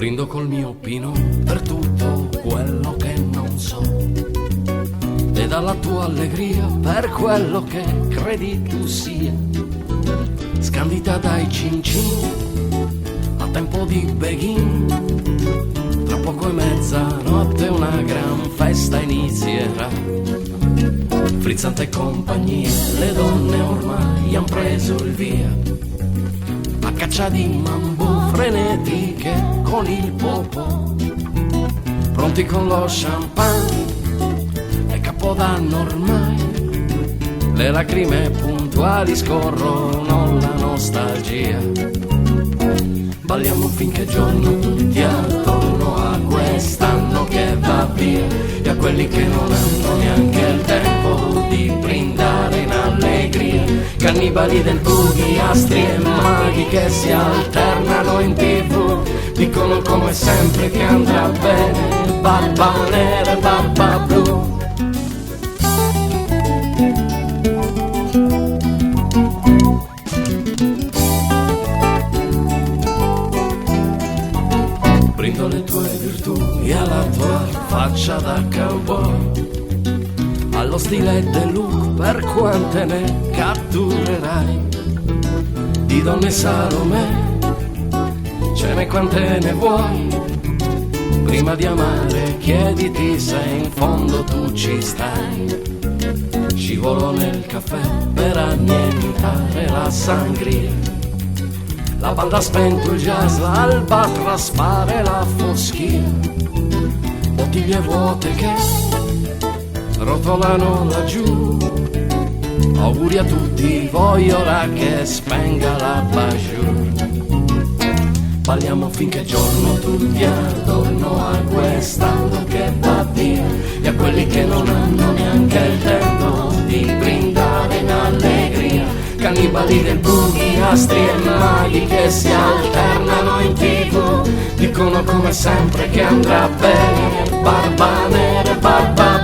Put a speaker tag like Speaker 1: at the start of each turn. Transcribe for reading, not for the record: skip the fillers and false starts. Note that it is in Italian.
Speaker 1: Brindo col mio pino per tutto quello che non so, e dalla tua allegria per quello che credi tu sia, scandita dai cincin a tempo di begin. Tra poco e mezzanotte una gran festa inizierà, frizzante compagnia, le donne ormai han preso il via, a caccia di mambù frenetiche con il popò, pronti con lo champagne, è capodanno ormai, le lacrime puntuali scorrono la nostalgia, balliamo finché giorno tutti attorno a quest'anno che va via, e a quelli che non hanno neanche il tempo di brindare in allegria, cannibali del boogie, astri e maghi che si alternano in TV, dicono come sempre che andrà bene, barba nera e barba blu. Brindo le tue virtù e alla tua faccia da cowboy, allo stile del look per quante ne catturerai, di donne Salomè ce ne quante ne vuoi, prima di amare chiediti se in fondo tu ci stai, scivolo nel caffè per annientare la sangria, la banda ha spento il jazz, l'alba traspare la foschia, bottiglie vuote che rotolano laggiù, auguri a tutti voi ora che spenga la bajour, balliamo finché giorno tutti attorno a quest'anno che va via, e a quelli che non hanno neanche il tempo di brindare in allegria, cannibali del boogie, astri e maghi che si alternano in TV, dicono come sempre che andrà bene, barba nera e barba